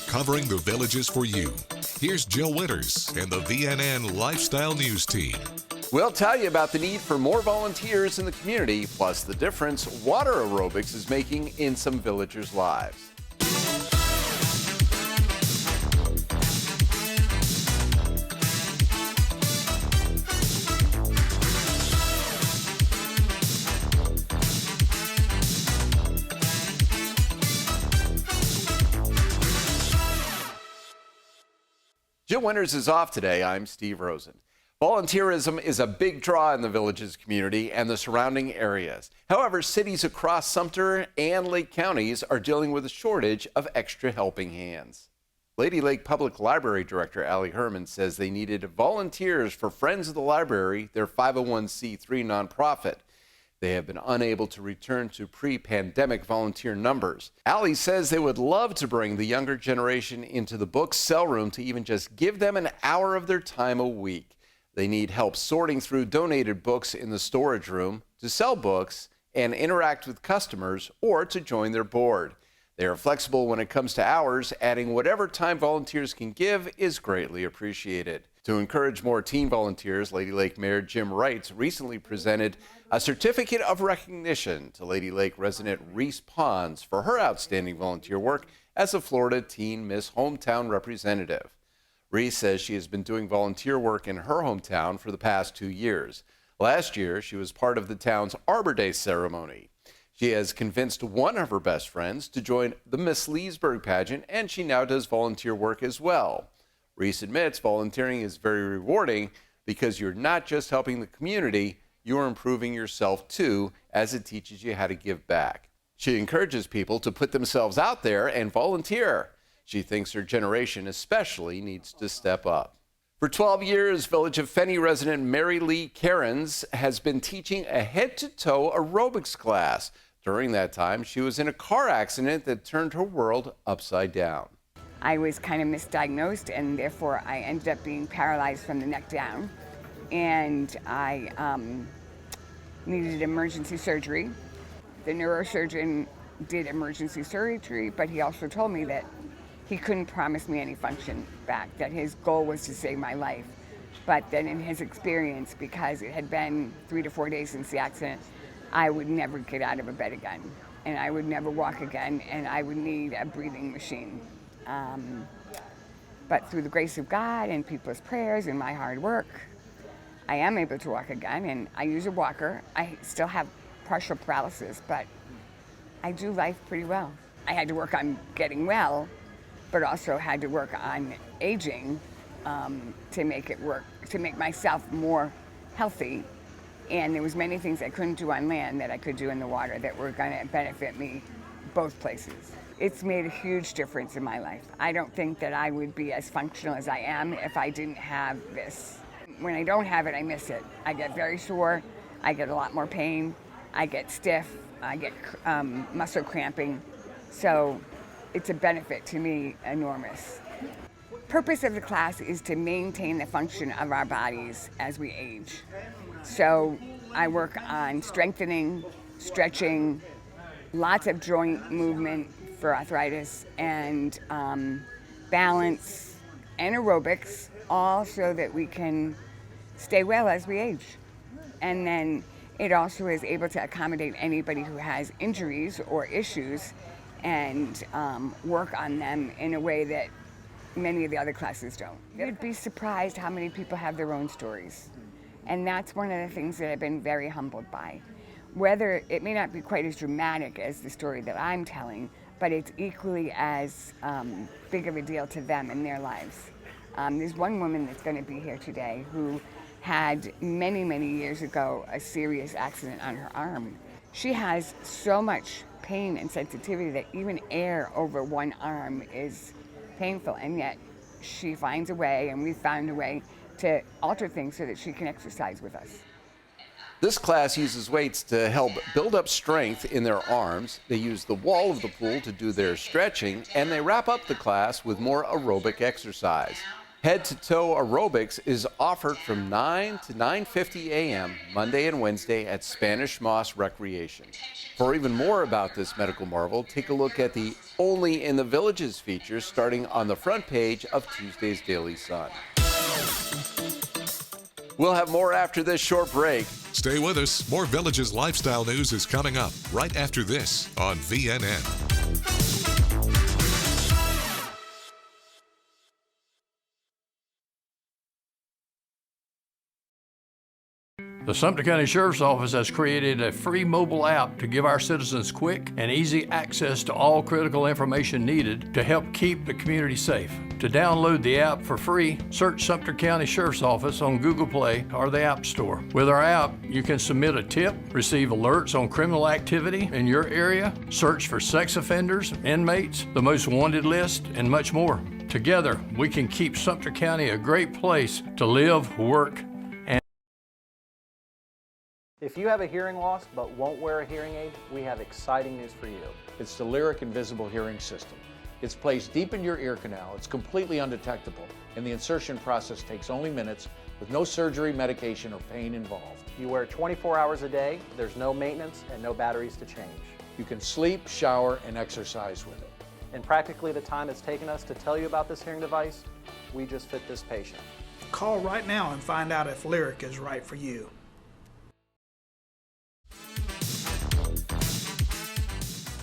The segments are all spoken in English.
covering the villages for you. Here's Jill Winters and the VNN Lifestyle News Team. We'll tell you about the need for more volunteers in the community, plus the difference water aerobics is making in some villagers' lives. Jill Winters is off today. I'm Steve Rosen. Volunteerism is a big draw in the Villages community and the surrounding areas. However, cities across Sumter and Lake counties are dealing with a shortage of extra helping hands. Lady Lake Public Library Director Allie Herman says they needed volunteers for Friends of the Library, their 501c3 nonprofit. They have been unable to return to pre-pandemic volunteer numbers. Allie says they would love to bring the younger generation into the book sell room to even just give them an hour of their time a week. They need help sorting through donated books in the storage room, to sell books and interact with customers, or to join their board. They are flexible when it comes to hours. Adding whatever time volunteers can give is greatly appreciated. To encourage more teen volunteers, Lady Lake Mayor Jim Wrights recently presented a certificate of recognition to Lady Lake resident Reese Pons for her outstanding volunteer work as a Florida Teen Miss Hometown representative. Reese says she has been doing volunteer work in her hometown for the past 2 years. Last year, she was part of the town's Arbor Day ceremony. She has convinced one of her best friends to join the Miss Leesburg pageant, and she now does volunteer work as well. Reese admits volunteering is very rewarding because you're not just helping the community, you're improving yourself too, as it teaches you how to give back. She encourages people to put themselves out there and volunteer. She thinks her generation especially needs to step up. For 12 years, Village of Fenney resident Mary Lee Cairns has been teaching a head-to-toe aerobics class. During that time, she was in a car accident that turned her world upside down. I was kind of misdiagnosed, and therefore I ended up being paralyzed from the neck down. And I needed emergency surgery. The neurosurgeon did emergency surgery, but he also told me that he couldn't promise me any function back, that his goal was to save my life. But then in his experience, because it had been 3 to 4 days since the accident, I would never get out of a bed again, and I would never walk again, and I would need a breathing machine. But through the grace of God and people's prayers and my hard work, I am able to walk again, and I use a walker. I still have partial paralysis, but I do life pretty well. I had to work on getting well, but also had to work on aging to make it work, to make myself more healthy. And there was many things I couldn't do on land that I could do in the water that were gonna benefit me both places. It's made a huge difference in my life. I don't think that I would be as functional as I am if I didn't have this. When I don't have it, I miss it. I get very sore, I get a lot more pain, I get stiff, I get muscle cramping. So it's a benefit to me, enormous. Purpose of the class is to maintain the function of our bodies as we age. So I work on strengthening, stretching, lots of joint movement for arthritis, and balance and aerobics, all so that we can stay well as we age. And then it also is able to accommodate anybody who has injuries or issues and work on them in a way that many of the other classes don't. You'd be surprised how many people have their own stories. And that's one of the things that I've been very humbled by. Whether it may not be quite as dramatic as the story that I'm telling, but it's equally as big of a deal to them in their lives. There's one woman that's going to be here today who had many, many years ago a serious accident on her arm. She has so much pain and sensitivity that even air over one arm is painful, and yet she finds a way, and we've found a way to alter things so that she can exercise with us. This class uses weights to help build up strength in their arms. They use the wall of the pool to do their stretching, and they wrap up the class with more aerobic exercise. Head to Toe Aerobics is offered from 9 to 9:50 a.m. Monday and Wednesday at Spanish Moss Recreation. For even more about this medical marvel, take a look at the Only in the Villages feature starting on the front page of Tuesday's Daily Sun. We'll have more after this short break. Stay with us. More Villages lifestyle news is coming up right after this on VNN. The Sumter County Sheriff's Office has created a free mobile app to give our citizens quick and easy access to all critical information needed to help keep the community safe. To download the app for free, search Sumter County Sheriff's Office on Google Play or the App Store. With our app, you can submit a tip, receive alerts on criminal activity in your area, search for sex offenders, inmates, the most wanted list, and much more. Together, we can keep Sumter County a great place to live, work, and If you have a hearing loss but won't wear a hearing aid, we have exciting news for you. It's the Lyric Invisible Hearing System. It's placed deep in your ear canal, it's completely undetectable, and the insertion process takes only minutes with no surgery, medication, or pain involved. You wear it 24 hours a day, there's no maintenance and no batteries to change. You can sleep, shower, and exercise with it. In practically the time it's taken us to tell you about this hearing device, we just fit this patient. Call right now and find out if Lyric is right for you.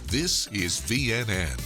This is VNN.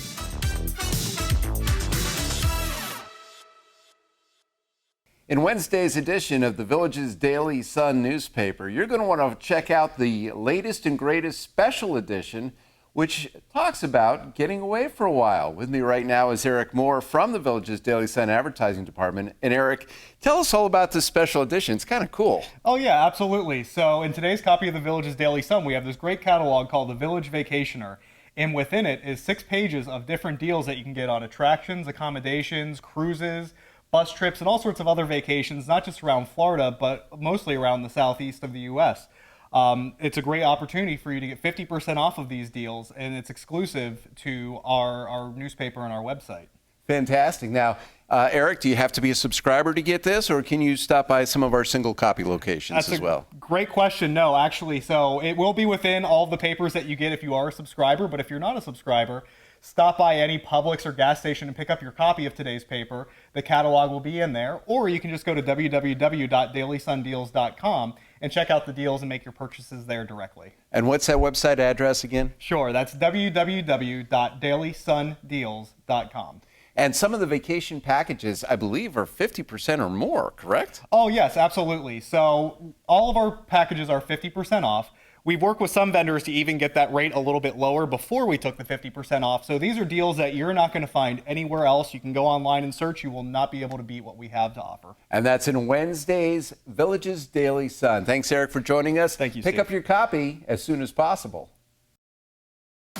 In Wednesday's edition of the Villages Daily Sun newspaper, you're going to want to check out the latest and greatest special edition, which talks about getting away for a while. With me right now is Eric Moore from the Villages Daily Sun advertising department. And Eric, tell us all about this special edition. It's kind of cool. Oh yeah, absolutely. So in today's copy of the Villages Daily Sun, we have this great catalog called the Village Vacationer. And within it is 6 pages of different deals that you can get on attractions, accommodations, cruises, bus trips, and all sorts of other vacations, not just around Florida, but mostly around the southeast of the U.S. It's a great opportunity for you to get 50% off of these deals, and it's exclusive to our newspaper and our website. Fantastic. Now, Eric, do you have to be a subscriber to get this, or can you stop by some of our single copy locations as well? Great question. No, actually, so it will be within all the papers that you get if you are a subscriber, but if you're not a subscriber, stop by any Publix or gas station and pick up your copy of today's paper. The catalog will be in there, or you can just go to www.dailysundeals.com and check out the deals and make your purchases there directly. And what's that website address again? Sure, that's www.dailysundeals.com. And some of the vacation packages, I believe, are 50% or more, correct? Oh, yes, absolutely. So all of our packages are 50% off. We've worked with some vendors to even get that rate a little bit lower before we took the 50% off. So these are deals that you're not going to find anywhere else. You can go online and search. You will not be able to beat what we have to offer. And that's in Wednesday's Villages Daily Sun. Thanks, Eric, for joining us. Thank you, Pick Steve. up your copy as soon as possible.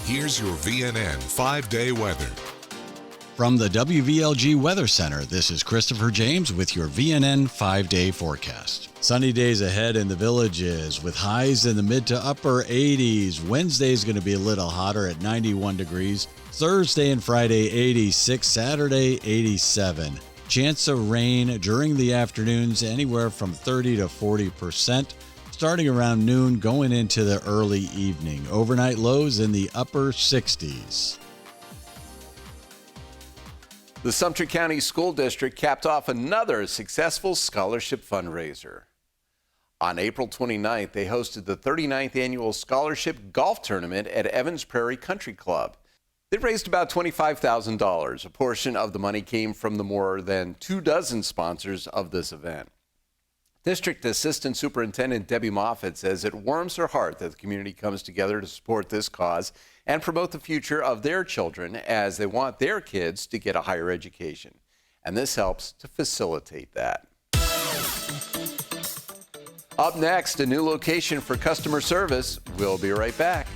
Here's your VNN 5-day weather. From the WVLG Weather Center, this is Christopher James with your VNN 5-day forecast. Sunny days ahead in the Villages with highs in the mid to upper 80s. Wednesday is going to be a little hotter at 91 degrees. Thursday and Friday 86, Saturday 87. Chance of rain during the afternoons anywhere from 30 to 40%. Starting around noon going into the early evening. Overnight lows in the upper 60s. The Sumter County School District capped off another successful scholarship fundraiser. On April 29th, they hosted the 39th Annual Scholarship Golf Tournament at Evans Prairie Country Club. They raised about $25,000. A portion of the money came from the more than 24 sponsors of this event. District Assistant Superintendent Debbie Moffett says it warms her heart that the community comes together to support this cause and promote the future of their children as they want their kids to get a higher education. And this helps to facilitate that. Up next, a new location for customer service. We'll be right back.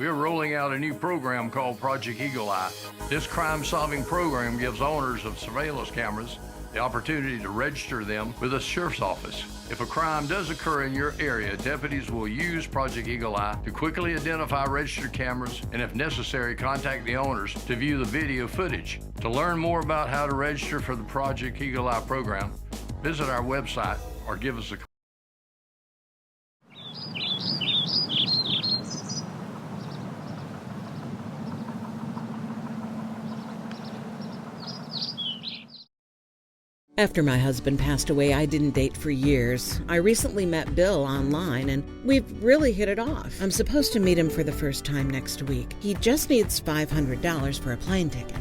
We are rolling out a new program called Project Eagle Eye. This crime-solving program gives owners of surveillance cameras the opportunity to register them with the sheriff's office. If a crime does occur in your area, deputies will use Project Eagle Eye to quickly identify registered cameras and, if necessary, contact the owners to view the video footage. To learn more about how to register for the Project Eagle Eye program, visit our website or give us a call. After my husband passed away, I didn't date for years. I recently met Bill online, and we've really hit it off. I'm supposed to meet him for the first time next week. He just needs $500 for a plane ticket.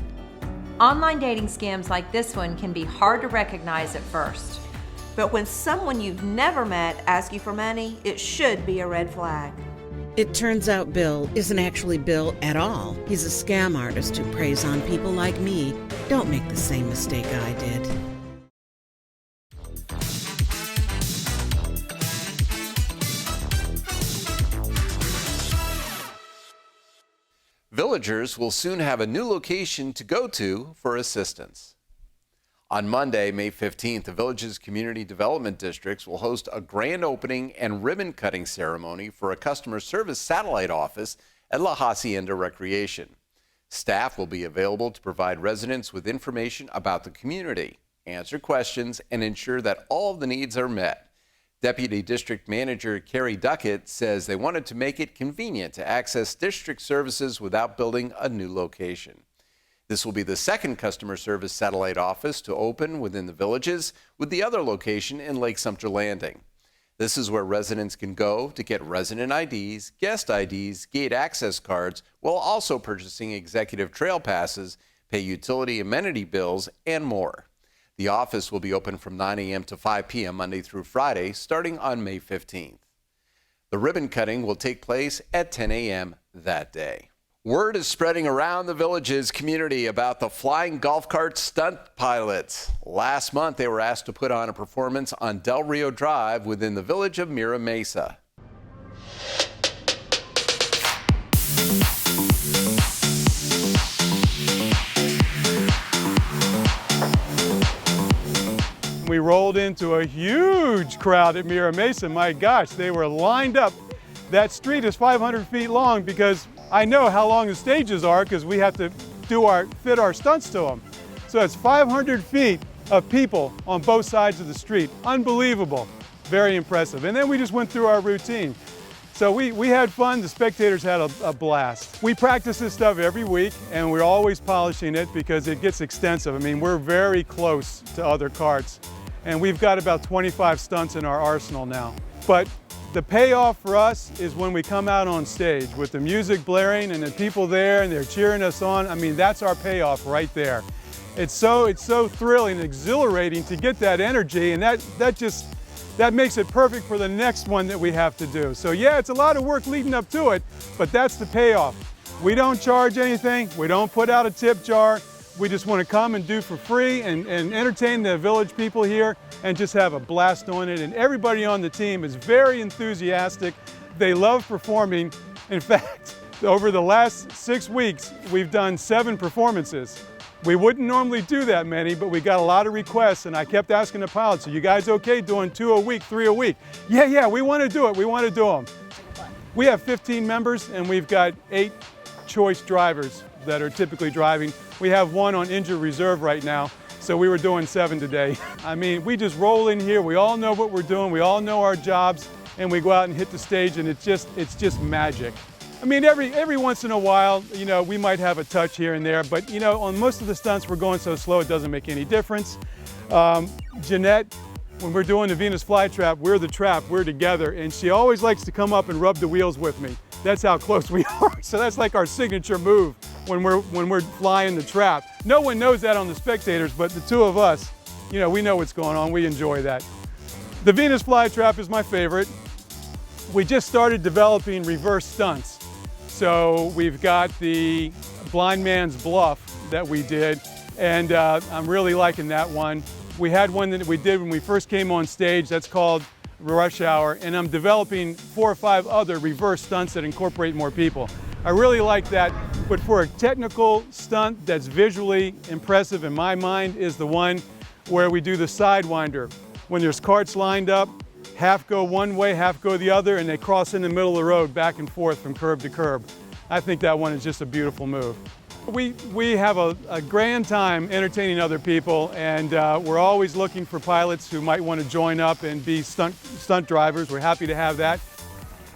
Online dating scams like this one can be hard to recognize at first. But when someone you've never met asks you for money, it should be a red flag. It turns out Bill isn't actually Bill at all. He's a scam artist who preys on people like me. Don't make the same mistake I did. Villagers will soon have a new location to go to for assistance. On Monday, May 15th, the Village's community development districts will host a grand opening and ribbon cutting ceremony for a customer service satellite office at La Hacienda Recreation. Staff will be available to provide residents with information about the community, answer questions, and ensure that all of the needs are met. Deputy District Manager Carrie Duckett says they wanted to make it convenient to access district services without building a new location. This will be the second customer service satellite office to open within the Villages, with the other location in Lake Sumter Landing. This is where residents can go to get resident IDs, guest IDs, gate access cards, while also purchasing executive trail passes, pay utility amenity bills, and more. The office will be open from 9 a.m. to 5 p.m. Monday through Friday, starting on May 15th. The ribbon cutting will take place at 10 a.m. that day. Word is spreading around the Villages community about the flying golf cart stunt pilots. Last month, they were asked to put on a performance on Del Rio Drive within the village of Mira Mesa. We rolled into a huge crowd at Mira Mesa. My gosh, they were lined up. That street is 500 feet long because I know how long the stages are because we have to fit our stunts to them. So it's 500 feet of people on both sides of the street. Unbelievable, very impressive. And then we just went through our routine. So we had fun, the spectators had a blast. We practice this stuff every week and we're always polishing it because it gets extensive. I mean, we're very close to other karts and we've got about 25 stunts in our arsenal now. But the payoff for us is when we come out on stage with the music blaring and the people there and they're cheering us on. I mean, that's our payoff right there. It's so thrilling and exhilarating to get that energy, and that makes it perfect for the next one that we have to do. So yeah, it's a lot of work leading up to it, but that's the payoff. We don't charge anything. We don't put out a tip jar. We just want to come and do for free and entertain the village people here and just have a blast doing it. And everybody on the team is very enthusiastic. They love performing. In fact, over the last 6 weeks, we've done 7 performances. We wouldn't normally do that many, but we got a lot of requests, and I kept asking the pilots, are you guys okay doing 2 a week, 3 a week? Yeah, we want to do it. We want to do them. We have 15 members, and we've got 8 choice drivers that are typically driving. We have 1 on injured reserve right now, so we were doing 7 today. I mean, we just roll in here. We all know what we're doing. We all know our jobs, and we go out and hit the stage, and it's just magic. I mean, every once in a while, you know, we might have a touch here and there, but you know, on most of the stunts, we're going so slow, it doesn't make any difference. Jeanette, when we're doing the Venus flytrap, we're the trap, we're together, and she always likes to come up and rub the wheels with me. That's how close we are. So that's like our signature move when we're flying the trap. No one knows that on the spectators, but the 2 of us, you know, we know what's going on. We enjoy that. The Venus flytrap is my favorite. We just started developing reverse stunts. So we've got the blind man's bluff that we did, and I'm really liking that one. We had one that we did when we first came on stage, that's called Rush Hour, and I'm developing 4 or 5 other reverse stunts that incorporate more people. I really like that. But for a technical stunt that's visually impressive in my mind is the one where we do the Sidewinder. When there's carts lined up, half go one way, half go the other, and they cross in the middle of the road back and forth from curb to curb. I think that one is just a beautiful move. We have a grand time entertaining other people, and we're always looking for pilots who might want to join up and be stunt drivers. We're happy to have that.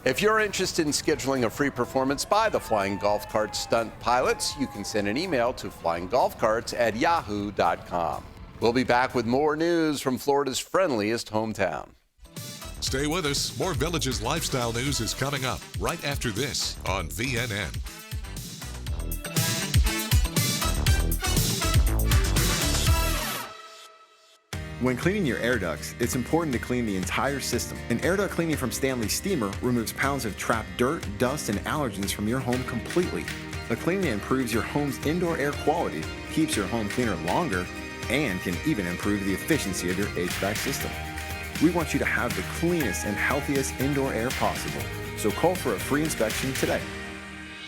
If you're interested in scheduling a free performance by the Flying Golf Cart Stunt Pilots, you can send an email to flyinggolfcarts@yahoo.com. We'll be back with more news from Florida's friendliest hometown. Stay with us. More Villages lifestyle news is coming up right after this on VNN. When cleaning your air ducts, it's important to clean the entire system. An air duct cleaning from Stanley Steamer removes pounds of trapped dirt, dust, and allergens from your home completely. The cleaning improves your home's indoor air quality, keeps your home cleaner longer, and can even improve the efficiency of your HVAC system. We want you to have the cleanest and healthiest indoor air possible, so call for a free inspection today.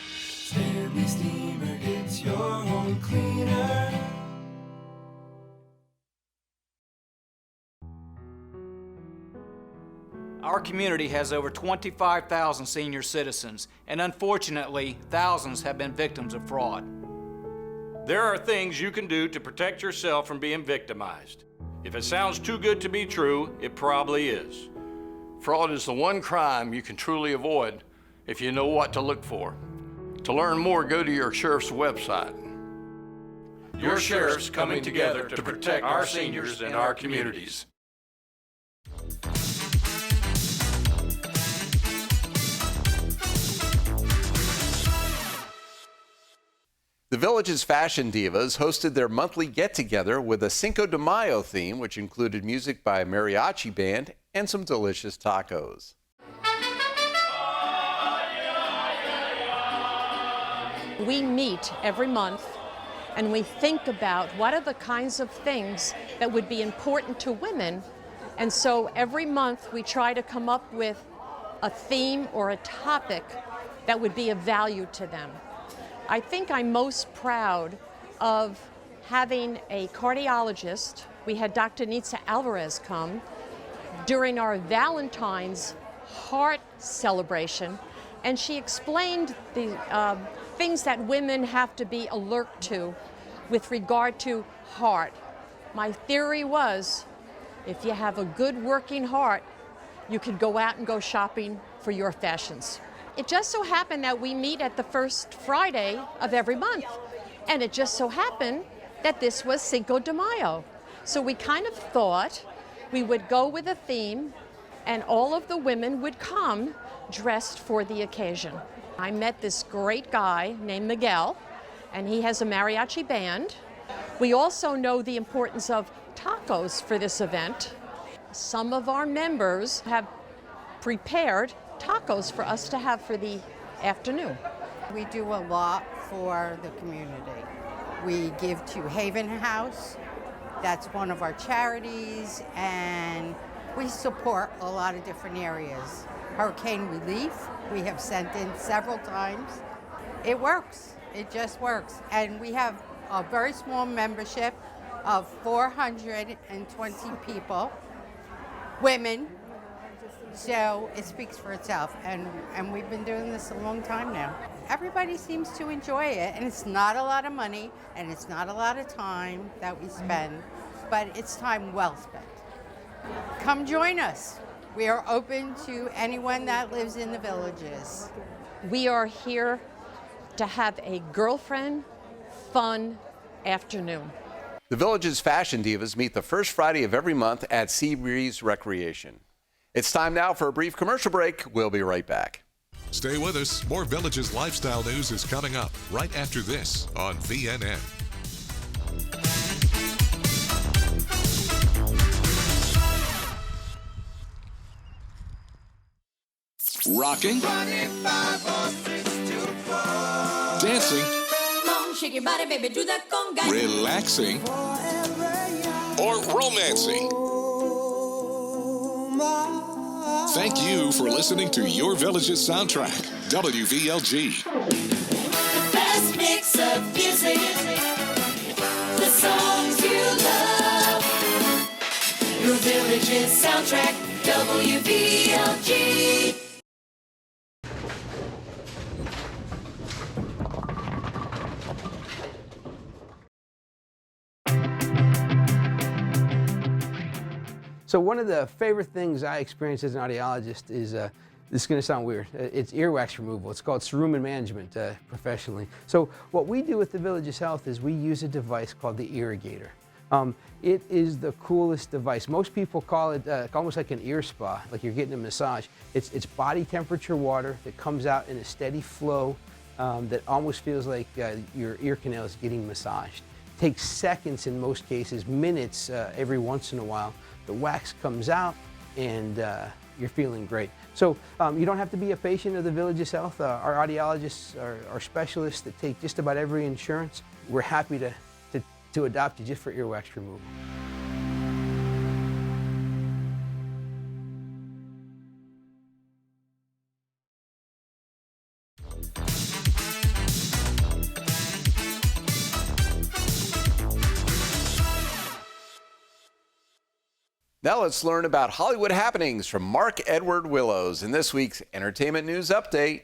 Stanley Steamer gets your home cleaner. Our community has over 25,000 senior citizens, and unfortunately, thousands have been victims of fraud. There are things you can do to protect yourself from being victimized. If it sounds too good to be true, it probably is. Fraud is the one crime you can truly avoid if you know what to look for. To learn more, go to your sheriff's website. Your sheriff's coming together to protect our seniors and our communities. The Village's fashion divas hosted their monthly get-together with a Cinco de Mayo theme, which included music by a mariachi band and some delicious tacos. We meet every month and we think about what are the kinds of things that would be important to women. And so every month we try to come up with a theme or a topic that would be of value to them. I think I'm most proud of having a cardiologist. We had Dr. Nitza Alvarez come during our Valentine's heart celebration, and she explained the things that women have to be alert to with regard to heart. My theory was, if you have a good working heart, you could go out and go shopping for your fashions. It just so happened that we meet at the first Friday of every month. And it just so happened that this was Cinco de Mayo. So we kind of thought we would go with a theme and all of the women would come dressed for the occasion. I met this great guy named Miguel, and he has a mariachi band. We also know the importance of tacos for this event. Some of our members have prepared tacos for us to have for the afternoon. We do a lot for the community. We give to Haven House, that's one of our charities, and we support a lot of different areas. Hurricane relief, we have sent in several times. It works, it just works. And we have a very small membership of 420 people, women. So it speaks for itself, and we've been doing this a long time now. Everybody seems to enjoy it, and it's not a lot of money, and it's not a lot of time that we spend, but it's time well spent. Come join us. We are open to anyone that lives in the Villages. We are here to have a girlfriend fun afternoon. The Village's fashion divas meet the first Friday of every month at Seabreeze Recreation. It's time now for a brief commercial break. We'll be right back. Stay with us. More Villages lifestyle news is coming up right after this on VNN. Rocking. Dancing. Shake your body, baby, do that conga. Relaxing. Or romancing. Thank you for listening to Your Village's soundtrack. WVLG. The best mix of music, the songs you love. Your Village's soundtrack, WVLG. So one of the favorite things I experience as an audiologist is, this is going to sound weird, it's earwax removal. It's called cerumen management professionally. So what we do with the Village's Health is we use a device called the Irrigator. It is the coolest device. Most people call it almost like an ear spa, like you're getting a massage. It's body temperature water that comes out in a steady flow that almost feels like your ear canal is getting massaged. It takes seconds in most cases, minutes every once in a while. The wax comes out and you're feeling great. So you don't have to be a patient of the Village's Health. Our audiologists are specialists that take just about every insurance. We're happy to adopt you just for earwax removal. Now let's learn about Hollywood happenings from Mark Edward Willows in this week's Entertainment News Update.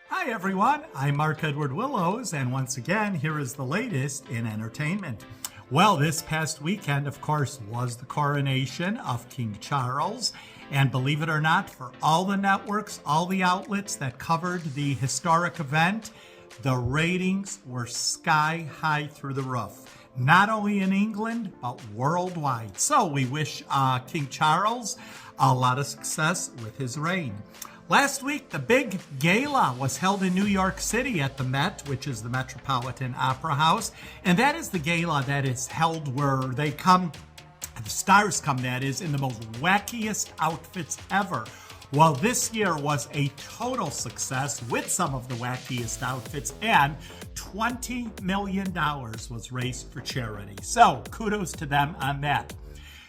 Hi everyone, I'm Mark Edward Willows, and once again, here is the latest in entertainment. Well, this past weekend, of course, was the coronation of King Charles. And believe it or not, for all the networks, all the outlets that covered the historic event, the ratings were sky high through the roof. Not only in England, but worldwide. So we wish King Charles a lot of success with his reign. Last week, the big gala was held in New York City at the Met, which is the Metropolitan Opera House. And that is the gala that is held where they come, the stars come, that is, in the most wackiest outfits ever. Well, this year was a total success with some of the wackiest outfits, and $20 million was raised for charity. So kudos to them on that.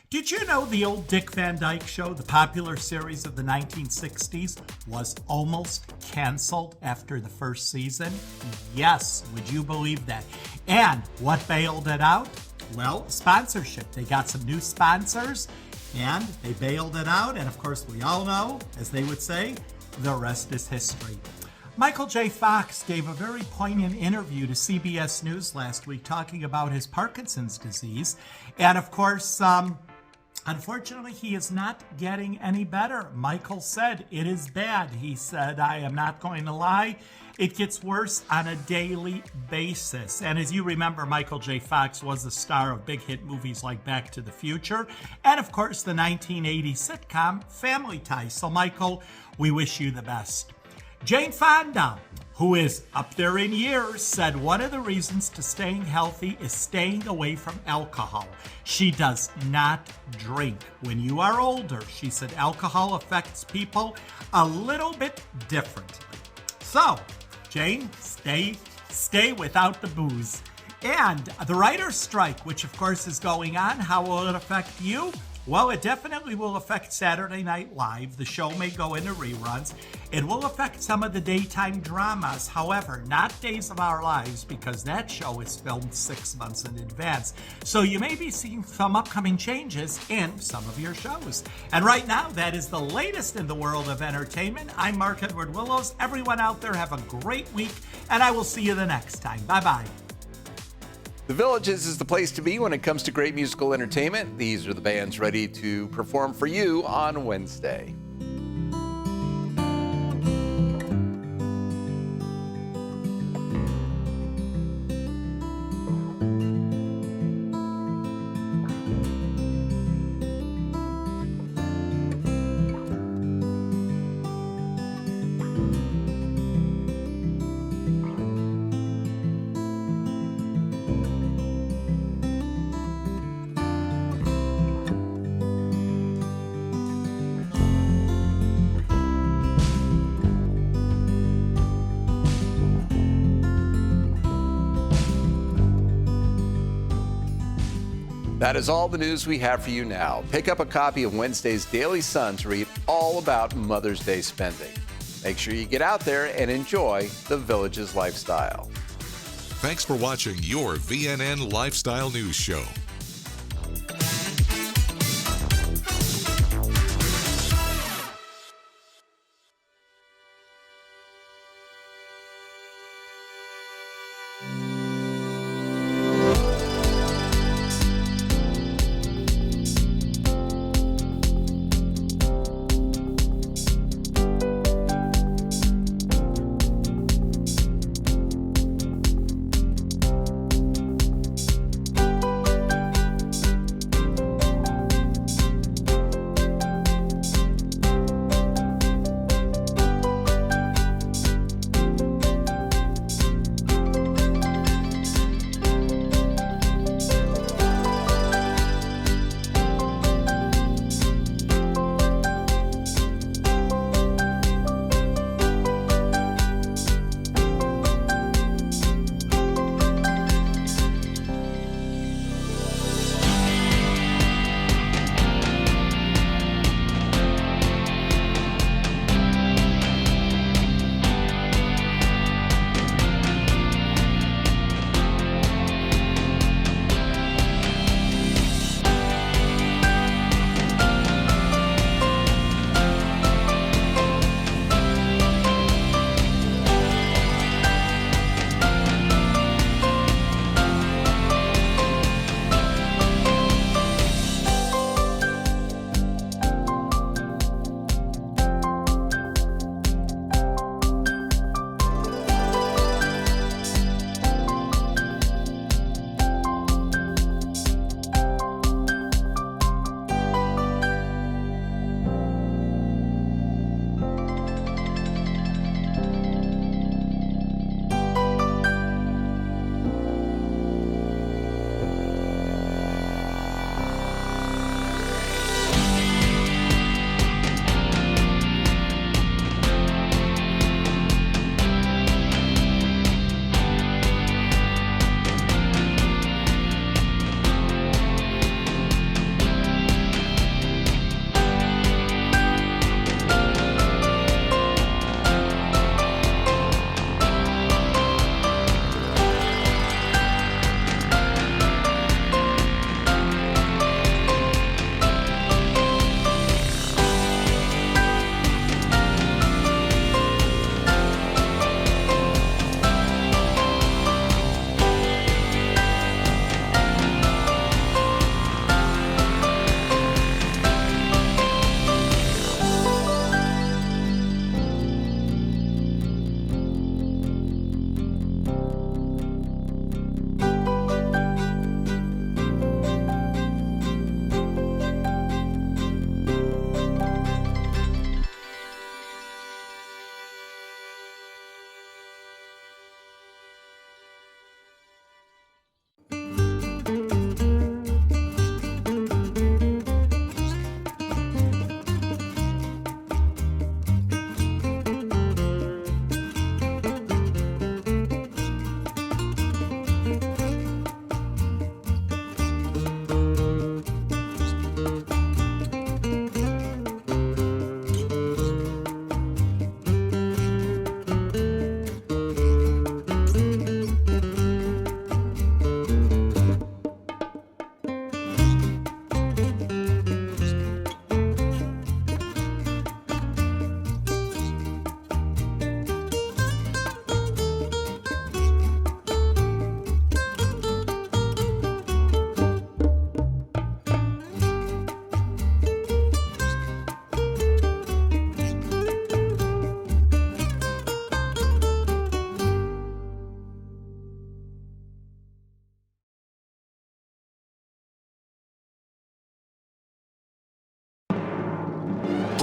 Did you know the old Dick Van Dyke Show, the popular series of the 1960s, was almost canceled after the first season? Yes, would you believe that? And what bailed it out? Well, sponsorship. They got some new sponsors and they bailed it out. And of course, we all know, as they would say, the rest is history. Michael J. Fox gave a very poignant interview to CBS News last week talking about his Parkinson's disease. And of course, unfortunately, he is not getting any better. Michael said it is bad. He said, I am not going to lie. It gets worse on a daily basis. And as you remember, Michael J. Fox was the star of big hit movies like Back to the Future and, of course, the 1980 sitcom Family Ties. So, Michael, we wish you the best. Jane Fonda, who is up there in years, said one of the reasons to staying healthy is staying away from alcohol. She does not drink. When you are older, she said alcohol affects people a little bit differently. So, Jane, stay without the booze. And the writer's strike, which of course is going on, how will it affect you? Well, it definitely will affect Saturday Night Live. The show may go into reruns. It will affect some of the daytime dramas. However, not Days of Our Lives, because that show is filmed 6 months in advance. So you may be seeing some upcoming changes in some of your shows. And right now, that is the latest in the world of entertainment. I'm Mark Edward Willows. Everyone out there have a great week, and I will see you the next time. Bye-bye. The Villages is the place to be when it comes to great musical entertainment. These are the bands ready to perform for you on Wednesday. That is all the news we have for you now. Pick up a copy of Wednesday's Daily Sun to read all about Mother's Day spending. Make sure you get out there and enjoy the Village's lifestyle. Thanks for watching your VNN Lifestyle News Show.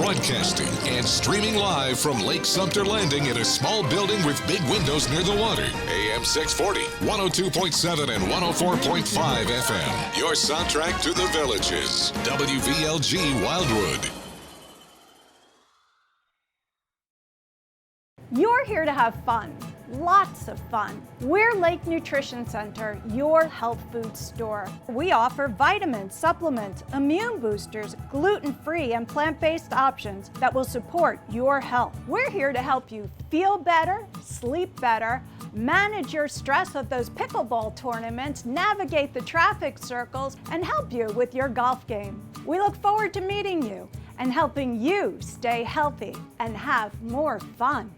Broadcasting and streaming live from Lake Sumter Landing in a small building with big windows near the water. AM 640, 102.7 and 104.5 FM. Your soundtrack to the Villages. WVLG Wildwood. You're here to have fun. lots of fun. We're Lake Nutrition Center, your health food store. We offer vitamins, supplements, immune boosters, gluten-free and plant-based options that will support your health. We're here to help you feel better, sleep better, manage your stress of those pickleball tournaments, navigate the traffic circles, and help you with your golf game. We look forward to meeting you and helping you stay healthy and have more fun.